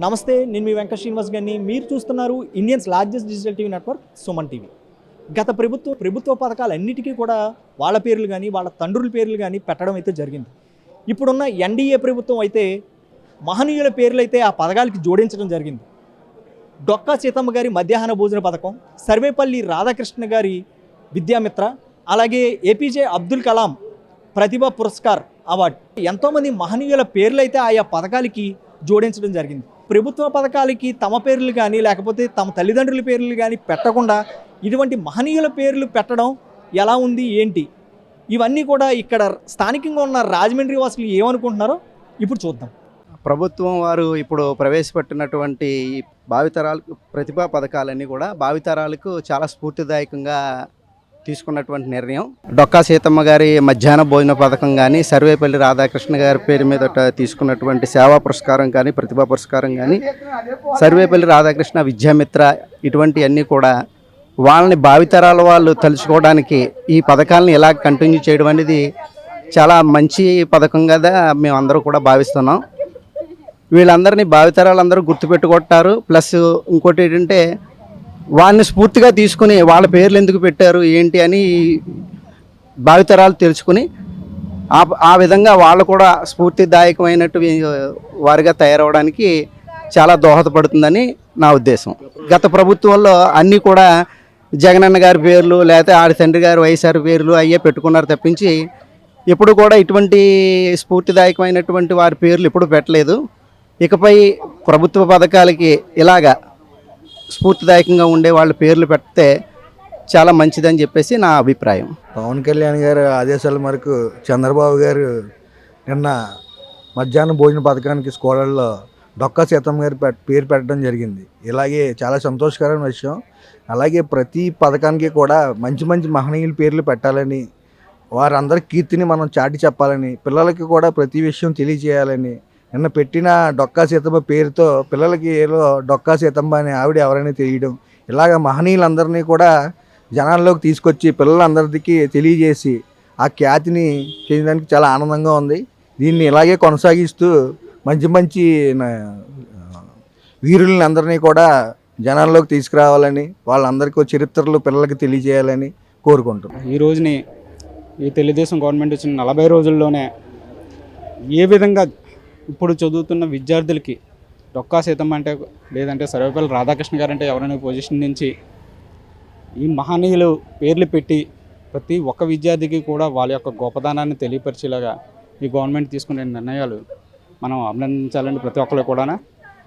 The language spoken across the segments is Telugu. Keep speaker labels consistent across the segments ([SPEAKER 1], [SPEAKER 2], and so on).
[SPEAKER 1] నమస్తే, నేను మీ వెంకట శ్రీనివాస్ గారిని. మీరు చూస్తున్నారు Indians largest digital TV network Suman TV. గత ప్రభుత్వ పథకాలన్నిటికీ కూడా వాళ్ళ పేర్లు కానీ వాళ్ళ తండ్రుల పేర్లు కానీ పెట్టడం అయితే జరిగింది. ఇప్పుడున్న ఎన్డీఏ ప్రభుత్వం అయితే మహనీయుల పేర్లు అయితే ఆ పథకాలకి జోడించడం జరిగింది. డొక్కా సీతమ్మ గారి మధ్యాహ్న భోజన పథకం, సర్వేపల్లి రాధాకృష్ణ గారి విద్యామిత్ర, అలాగే ఏపీజే అబ్దుల్ కలాం ప్రతిభా పురస్కార్ అవార్డు, ఎంతోమంది మహనీయుల పేర్లు అయితే ఆయా పథకాలకి జోడించడం జరిగింది. ప్రభుత్వ పథకాలకి తమ పేర్లు కానీ లేకపోతే తమ తల్లిదండ్రుల పేర్లు కానీ పెట్టకుండా ఇటువంటి మహనీయుల పేర్లు పెట్టడం ఎలా ఉంది ఏంటి, ఇవన్నీ కూడా ఇక్కడ స్థానికంగా ఉన్న రాజమండ్రి వాసులు ఏమనుకుంటున్నారో ఇప్పుడు చూద్దాం.
[SPEAKER 2] ప్రభుత్వం వారు ఇప్పుడు ప్రవేశపెట్టినటువంటి భావితరాలకు ప్రతిభా పథకాలన్నీ కూడా భావితరాలకు చాలా స్ఫూర్తిదాయకంగా తీసుకున్నటువంటి నిర్ణయం. డొక్కా సీతమ్మ గారి మధ్యాహ్న భోజన పథకం కానీ, సర్వేపల్లి రాధాకృష్ణ గారి పేరు మీద తీసుకున్నటువంటి సేవా పురస్కారం కానీ, ప్రతిభా పురస్కారం కానీ, సర్వేపల్లి రాధాకృష్ణ విద్యామిత్ర, ఇటువంటివన్నీ కూడా వాళ్ళని భావితరాల వాళ్ళు తలుచుకోవడానికి ఈ పథకాలను ఎలా కంటిన్యూ చేయడం అనేది చాలా మంచి పథకం కదా మేమందరూ కూడా భావిస్తున్నాం. వీళ్ళందరినీ భావితరాలందరూ గుర్తుపెట్టుకుంటారు. ప్లస్ ఇంకోటి ఏంటంటే వాళ్ళని స్ఫూర్తిగా తీసుకుని వాళ్ళ పేర్లు ఎందుకు పెట్టారు ఏంటి అని భావితరాలు తెలుసుకుని ఆ విధంగా వాళ్ళు కూడా స్ఫూర్తిదాయకమైనట్టు వారిగా తయారవడానికి చాలా దోహదపడుతుందని నా ఉద్దేశం. గత ప్రభుత్వంలో అన్నీ కూడా జగనన్న గారి పేర్లు లేకపోతే ఆడి తండ్రి గారి వైఎస్ఆర్ పేర్లు అయ్యే పెట్టుకున్నారు తప్పించి ఎప్పుడు కూడా ఇటువంటి స్ఫూర్తిదాయకమైనటువంటి వారి పేర్లు ఎప్పుడు పెట్టలేదు. ఇకపై ప్రభుత్వ పథకాలకి ఇలాగా స్ఫూర్తిదాయకంగా ఉండే వాళ్ళ పేర్లు పెడితే చాలా మంచిదని చెప్పేసి నా అభిప్రాయం.
[SPEAKER 3] పవన్ కళ్యాణ్ గారు ఆదేశాల మేరకు చంద్రబాబు గారు నిన్న మధ్యాహ్న భోజన పథకానికి స్కూళ్ళల్లో డొక్కా సీతమ్మ గారి పేరు పెట్టడం జరిగింది. ఇలాగే చాలా సంతోషకరమైన విషయం. అలాగే ప్రతి పథకానికి కూడా మంచి మంచి మహనీయుల పేర్లు పెట్టాలని, వారందరి కీర్తిని మనం చాటి చెప్పాలని, పిల్లలకి కూడా ప్రతి విషయం తెలియజేయాలని నిన్న పెట్టిన డొక్కా సీతమ్మ పేరుతో పిల్లలకి ఏదో డొక్కా సీతమ్మ అని ఆవిడ ఎవరైనా తెలియడం, ఇలాగ మహనీయులందరినీ కూడా జనాల్లోకి తీసుకొచ్చి పిల్లలందరికీ తెలియజేసి ఆ ఖ్యాతిని చేయడానికి చాలా ఆనందంగా ఉంది. దీన్ని ఇలాగే కొనసాగిస్తూ మంచి మంచి వీరులని అందరినీ కూడా జనాల్లోకి తీసుకురావాలని, వాళ్ళందరికీ చరిత్రలు పిల్లలకి తెలియజేయాలని కోరుకుంటున్నాం.
[SPEAKER 4] ఈ రోజుని ఈ తెలుగుదేశం గవర్నమెంట్ వచ్చిన 40 రోజుల్లోనే ఏ విధంగా ఇప్పుడు చదువుతున్న విద్యార్థులకి డొక్కా సీతమ్మ అంటే లేదంటే సర్వేపల్లి రాధాకృష్ణ గారు అంటే ఎవరైనా పొజిషన్ నుంచి ఈ మహనీయులు పేర్లు పెట్టి ప్రతి ఒక్క విద్యార్థికి కూడా వాళ్ళ యొక్క గొప్పదనాన్ని తెలియపరిచేలాగా ఈ గవర్నమెంట్ తీసుకునే నిర్ణయాలు మనం అభినందించాలండి ప్రతి ఒక్కరు కూడా.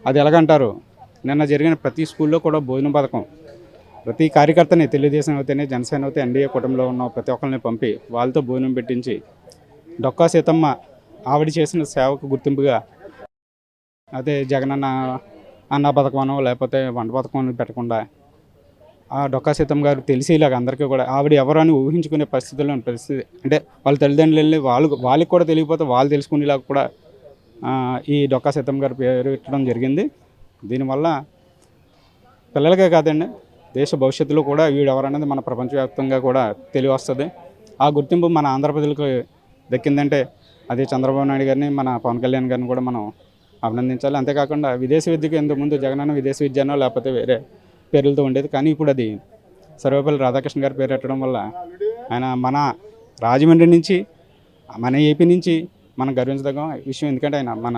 [SPEAKER 4] అది ఎలాగంటారు, నిన్న జరిగిన ప్రతి స్కూల్లో కూడా భోజనం పథకం ప్రతి కార్యకర్తని తెలుగుదేశం అయితేనే జనసేన అయితే ఎన్డీఏ కుటుంబంలో ఉన్న ప్రతి ఒక్కరిని పంపి వాళ్ళతో భోజనం పెట్టించి డొక్కా సీతమ్మ ఆవిడ చేసిన సేవకు గుర్తింపుగా అదే జగనన్న అన్న పథకమనో లేకపోతే వంట పథకం పెట్టకుండా ఆ డొక్కా సీతమ్మ గారు తెలిసేలాగా అందరికీ కూడా ఆవిడ ఎవరు అని ఊహించుకునే పరిస్థితి అంటే వాళ్ళ తల్లిదండ్రులు వెళ్ళి వాళ్ళకి కూడా తెలియకపోతే వాళ్ళు తెలుసుకునేలాగా కూడా ఈ డొక్కా సీతమ్మ గారు పేరు పెట్టడం జరిగింది. దీనివల్ల పిల్లలకే కాదండి, దేశ భవిష్యత్తులో కూడా వీడెవరనేది మన ప్రపంచవ్యాప్తంగా కూడా తెలియవస్తుంది. ఆ గుర్తింపు మన ఆంధ్ర ప్రజలకు దక్కిందంటే అదే చంద్రబాబు నాయుడు గారిని, మన పవన్ కళ్యాణ్ గారిని కూడా మనం అభినందించాలి. అంతేకాకుండా విదేశీ విద్యకు ఇంతకుముందు జగనన్న విదేశీ విద్యనో లేకపోతే వేరే పేర్లతో ఉండేది, కానీ ఇప్పుడు అది సర్వేపల్లి రాధాకృష్ణ గారి పేరు పెట్టడం వల్ల ఆయన మన రాజమండ్రి నుంచి మన ఏపీ నుంచి మనం గర్వించదగ్గ విషయం. ఎందుకంటే ఆయన మన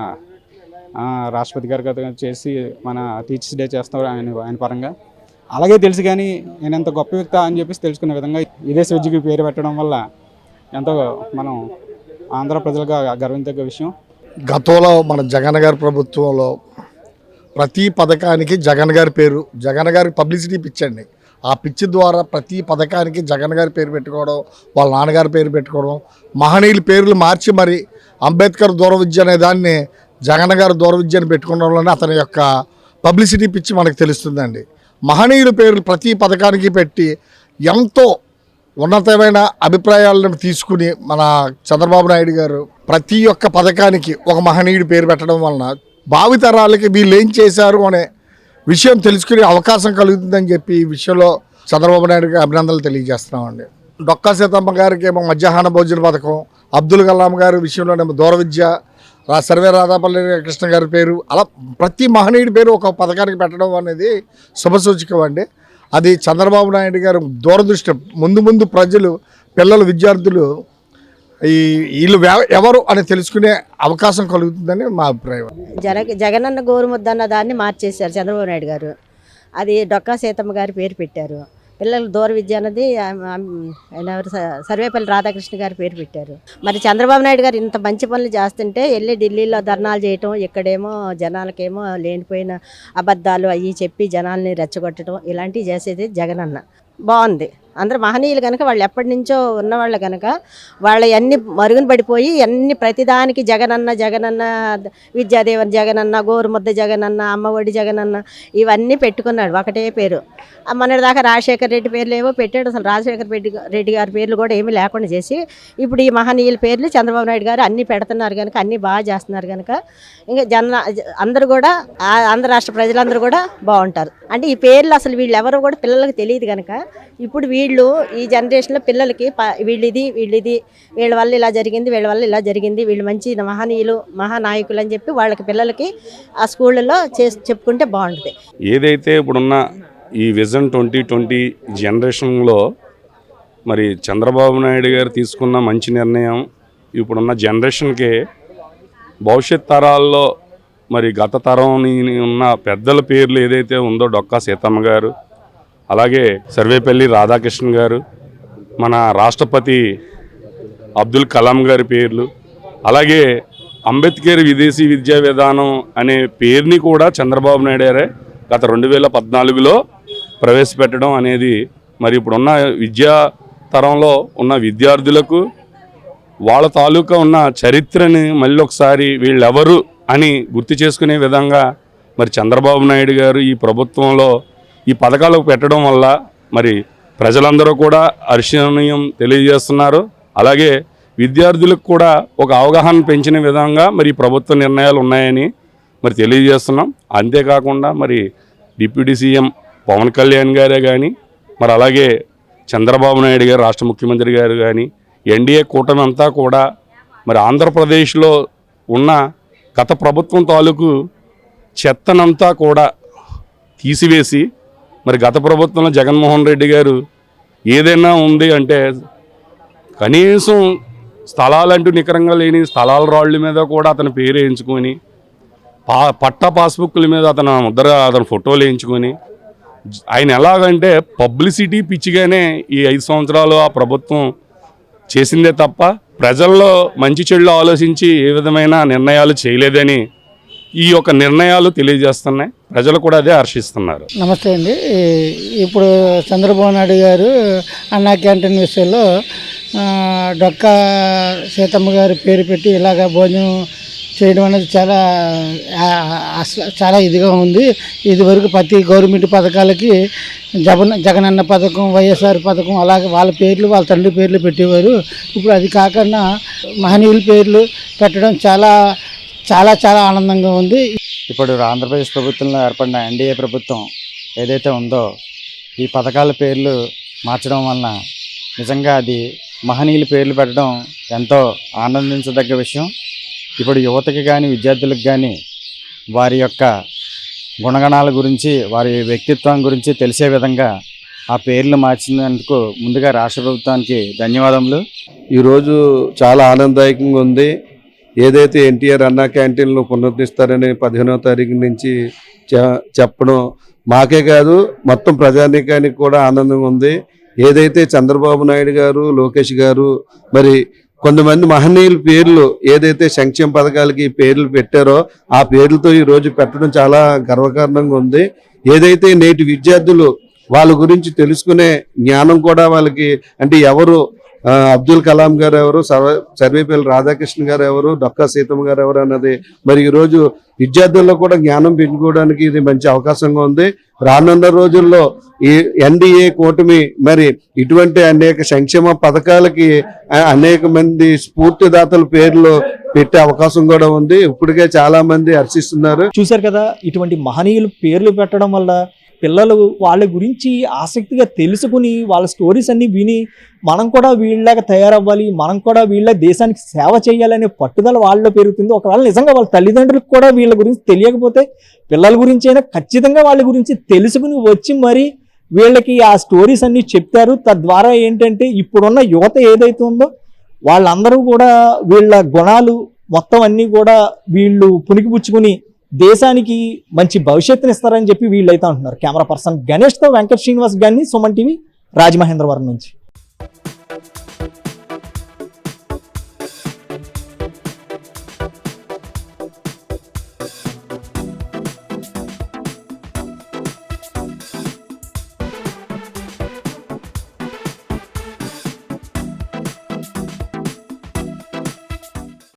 [SPEAKER 4] రాష్ట్రపతి గారు చేసి మన టీచర్స్ డే చేస్తారు ఆయన పరంగా. అలాగే తెలుసు కానీ నేను ఎంత గొప్ప వ్యక్తి అని చెప్పేసి తెలుసుకునే విధంగా విదేశీ విద్యకి పేరు పెట్టడం వల్ల ఎంతో మనం ఆంధ్ర ప్రజలుగా గర్వించదగ్గ విషయం.
[SPEAKER 5] గతంలో మన జగన్ గారి ప్రభుత్వంలో ప్రతి పథకానికి జగన్ గారి పేరు, జగన్ గారికి పబ్లిసిటీ పిచ్చండి. ఆ పిచ్చి ద్వారా ప్రతి పథకానికి జగన్ గారి పేరు పెట్టుకోవడం, వాళ్ళ నాన్నగారి పేరు పెట్టుకోవడం, మహనీయుల పేర్లు మార్చి మరి అంబేద్కర్ దూర విద్య అనే దాన్ని జగన్ గారు దూర విద్యను పెట్టుకోవడంలోనే అతని యొక్క పబ్లిసిటీ పిచ్చి మనకు తెలుస్తుందండి. మహనీయుల పేర్లు ప్రతి పథకానికి పెట్టి ఎంతో ఉన్నతమైన అభిప్రాయాలను తీసుకుని మన చంద్రబాబు నాయుడు గారు ప్రతి ఒక్క పథకానికి ఒక మహనీయుడి పేరు పెట్టడం వలన భావితరాలకి వీళ్ళు ఏం చేశారు అనే విషయం తెలుసుకునే అవకాశం కలుగుతుందని చెప్పి ఈ విషయంలో చంద్రబాబు నాయుడుకి అభినందనలు తెలియజేస్తున్నామండి. డొక్కా సీతమ్మ గారికి ఏమో మధ్యాహ్న భోజన పథకం, అబ్దుల్ కలాం గారి విషయంలోనేమో దూర విద్య, సర్వే రాధాపల్లి కృష్ణ గారి పేరు, అలా ప్రతి మహనీయుడి పేరు ఒక పథకానికి పెట్టడం అనేది శుభసూచకం అండి. అది చంద్రబాబు నాయుడు గారు దూరదృష్టి. ముందు ముందు ప్రజలు, పిల్లలు, విద్యార్థులు వీళ్ళు ఎవరు అని తెలుసుకునే అవకాశం కలుగుతుందని మా అభిప్రాయం.
[SPEAKER 6] జగనన్న గోరుముద్ద అన్న దాన్ని మార్చేశారు చంద్రబాబు నాయుడు గారు. అది డొక్కా సీతమ్మ గారి పేరు పెట్టారు. పిల్లలు దూర విద్య అన్నది సర్వేపల్లి రాధాకృష్ణ గారి పేరు పెట్టారు. మరి చంద్రబాబు నాయుడు గారు ఇంత మంచి పనులు చేస్తుంటే వెళ్ళి ఢిల్లీలో ధర్నాలు చేయటం, ఇక్కడేమో జనాలకేమో లేనిపోయిన అబద్ధాలు అవి చెప్పి జనాల్ని రెచ్చగొట్టడం, ఇలాంటివి చేసేది జగనన్న. బాగుంది. అందరూ మహనీయులు కనుక, వాళ్ళు ఎప్పటి నుంచో ఉన్నవాళ్ళు కనుక వాళ్ళ అన్ని మరుగున పడిపోయి అన్ని ప్రతిదానికి జగనన్న జగనన్న, విద్యాదేవన్ జగనన్న, గోరుముద్ద జగనన్న, అమ్మఒడి జగనన్న ఇవన్నీ పెట్టుకున్నాడు ఒకటే పేరు. మొన్నటిదాకా రాజశేఖర రెడ్డి పేర్లు ఏవో పెట్టాడు. అసలు రాజశేఖర రెడ్డి గారి పేర్లు కూడా ఏమీ లేకుండా చేసి ఇప్పుడు ఈ మహనీయుల పేర్లు చంద్రబాబు నాయుడు గారు అన్నీ పెడుతున్నారు కనుక, అన్నీ బాగా చేస్తున్నారు కనుక ఇంకా అందరూ కూడా, ఆంధ్ర రాష్ట్ర ప్రజలందరూ కూడా బాగుంటారు. అంటే ఈ పేర్లు అసలు వీళ్ళు ఎవరో కూడా పిల్లలకు తెలియదు కనుక ఇప్పుడు వీళ్ళు ఈ జనరేషన్లో పిల్లలకి వీళ్ళిది వీళ్ళ వల్ల ఇలా జరిగింది, వీళ్ళ వల్ల ఇలా జరిగింది, వీళ్ళు మంచి మహనీయులు, మహానాయకులు అని చెప్పి వాళ్ళకి పిల్లలకి ఆ స్కూళ్ళలో చెప్పుకుంటే బాగుంటుంది.
[SPEAKER 7] ఏదైతే ఇప్పుడున్న ఈ విజన్ 2020 జనరేషన్లో మరి చంద్రబాబు నాయుడు గారు తీసుకున్న మంచి నిర్ణయం ఇప్పుడున్న జనరేషన్కి భవిష్యత్ తరాల్లో మరి గత తరం ఉన్న పెద్దల పేర్లు ఏదైతే ఉందో డొక్కా సీతమ్మ గారు, అలాగే సర్వేపల్లి రాధాకృష్ణ గారు, మన రాష్ట్రపతి అబ్దుల్ కలాం గారి పేర్లు, అలాగే అంబేద్కర్ విదేశీ విద్యా విధానం అనే పేరుని కూడా చంద్రబాబు నాయుడు గారే గత 2014లో ప్రవేశపెట్టడం అనేది మరి ఇప్పుడున్న విద్యా తరంలో ఉన్న విద్యార్థులకు వాళ్ళ తాలూకా ఉన్న చరిత్రని మళ్ళీ ఒకసారి వీళ్ళెవరు అని గుర్తు చేసుకునే విధంగా మరి చంద్రబాబు నాయుడు గారు ఈ ప్రభుత్వంలో ఈ పథకాలకు పెట్టడం వల్ల మరి ప్రజలందరూ కూడా హర్షణీయం తెలియజేస్తున్నారు. అలాగే విద్యార్థులకు కూడా ఒక అవగాహన పెంచిన విధంగా మరి ప్రభుత్వ నిర్ణయాలు ఉన్నాయని మరి తెలియజేస్తున్నాం. అంతేకాకుండా మరి డిప్యూటీ సీఎం పవన్ కళ్యాణ్ గారే కానీ, మరి అలాగే చంద్రబాబు నాయుడు గారు రాష్ట్ర ముఖ్యమంత్రి గారు కానీ, ఎన్డీఏ కూటమి అంతా కూడా మరి ఆంధ్రప్రదేశ్లో ఉన్న గత ప్రభుత్వం తాలూకు చెత్తనంతా కూడా తీసివేసి మరి గత ప్రభుత్వంలో జగన్మోహన్ రెడ్డి గారు ఏదైనా ఉంది అంటే కనీసం స్థలాలంటూ నికరంగా లేని స్థలాల రాళ్ళ మీద కూడా అతని పేరు వేయించుకొని పట్టా పాస్బుక్ల మీద అతని ఫోటోలు వేయించుకొని ఆయన ఎలాగంటే పబ్లిసిటీ పిచ్చిగానే ఈ 5 సంవత్సరాలు ఆ ప్రభుత్వం చేసిందే తప్ప ప్రజల్లో మంచి చెడులు ఆలోచించి ఏ విధమైన నిర్ణయాలు చేయలేదని ఈ యొక్క నిర్ణయాలు తెలియజేస్తున్నాయి. ప్రజలు కూడా అదే హర్షిస్తున్నారు.
[SPEAKER 8] నమస్తే అండి. ఇప్పుడు చంద్రబాబు నాయుడు గారు అన్నా క్యాంటీన్ విషయంలో డొక్కా సీతమ్మ గారి పేరు పెట్టి ఇలాగ భోజనం చేయడం అనేది చాలా ఇదిగా ఉంది. ఇదివరకు ప్రతి గవర్నమెంట్ పథకాలకి జగనన్న పథకం, వైఎస్ఆర్ పథకం అలాగే వాళ్ళ పేర్లు, వాళ్ళ తండ్రి పేర్లు పెట్టేవారు. ఇప్పుడు అది కాకుండా మహనీయుల పేర్లు పెట్టడం చాలా చాలా చాలా ఆనందంగా ఉంది.
[SPEAKER 4] ఇప్పుడు ఆంధ్రప్రదేశ్ ప్రభుత్వంలో ఏర్పడిన ఎన్డీఏ ప్రభుత్వం ఏదైతే ఉందో ఈ పథకాల పేర్లు మార్చడం వలన నిజంగా అది మహనీయుల పేర్లు పెట్టడం ఎంతో ఆనందించదగ్గ విషయం. ఇప్పుడు యువతకి కానీ విద్యార్థులకు కానీ వారి యొక్క గుణగణాల గురించి, వారి వ్యక్తిత్వం గురించి తెలిసే విధంగా ఆ పేర్లు మార్చినందుకు ముందుగా రాష్ట్ర ప్రభుత్వానికి ధన్యవాదములు.
[SPEAKER 9] ఈరోజు చాలా ఆనందదాయకంగా ఉంది. ఏదైతే ఎన్టీఆర్ అన్నా క్యాంటీన్లు పునరుద్ధరిస్తారని 15వ తారీఖు నుంచి చెప్పడం మాకే కాదు మొత్తం ప్రజానీకానికి కూడా ఆనందంగా ఉంది. ఏదైతే చంద్రబాబు నాయుడు గారు, లోకేష్ గారు మరి కొంతమంది మహనీయుల పేర్లు ఏదైతే సంక్షేమ పథకాలకి పేర్లు పెట్టారో ఆ పేర్లతో ఈరోజు పెట్టడం చాలా గర్వకారణంగా ఉంది. ఏదైతే నేటి విద్యార్థులు వాళ్ళ గురించి తెలుసుకునే జ్ఞానం కూడా వాళ్ళకి, అంటే ఎవరు అబ్దుల్ కలాం గారు ఎవరు, సర్వేపల్లి రాధాకృష్ణ గారు ఎవరు, డొక్కా సీతమ్మ గారు ఎవరు అన్నది మరి ఈరోజు విద్యార్థుల్లో కూడా జ్ఞానం పెంచుకోవడానికి ఇది మంచి అవకాశంగా ఉంది. రానున్న రోజుల్లో ఈ ఎన్డీఏ కూటమి మరి ఇటువంటి అనేక సంక్షేమ పథకాలకి అనేక మంది స్ఫూర్తిదాతల పేర్లు పెట్టే అవకాశం కూడా ఉంది. ఇప్పటికే చాలా మంది హర్షిస్తున్నారు.
[SPEAKER 1] చూశారు కదా, ఇటువంటి మహనీయులు పేర్లు పెట్టడం వల్ల పిల్లలు వాళ్ళ గురించి ఆసక్తిగా తెలుసుకుని వాళ్ళ స్టోరీస్ అన్నీ విని మనం కూడా వీళ్ళలాగా తయారవ్వాలి, మనం కూడా వీళ్ళ దేశానికి సేవ చేయాలనే పట్టుదల వాళ్ళలో పెరుగుతుంది. ఒకవేళ నిజంగా వాళ్ళ తల్లిదండ్రులకు కూడా వీళ్ళ గురించి తెలియకపోతే పిల్లల గురించి అయినా ఖచ్చితంగా వాళ్ళ గురించి తెలుసుకుని వచ్చి మరి వీళ్ళకి ఆ స్టోరీస్ అన్నీ చెప్తారు. తద్వారా ఏంటంటే ఇప్పుడున్న యువత ఏదైతే ఉందో వాళ్ళందరూ కూడా వీళ్ళ గుణాలు మొత్తం అన్నీ కూడా వీళ్ళు పుణికిపుచ్చుకుని దేశానికి మంచి భవిష్యత్తుని ఇస్తారని చెప్పి వీళ్ళైతే అంటున్నారు. కెమెరా పర్సన్ గణేష్తో వెంకట్ శ్రీనివాస్ గారిని, సుమన్ టీవీ, రాజమహేంద్రవరం నుంచి.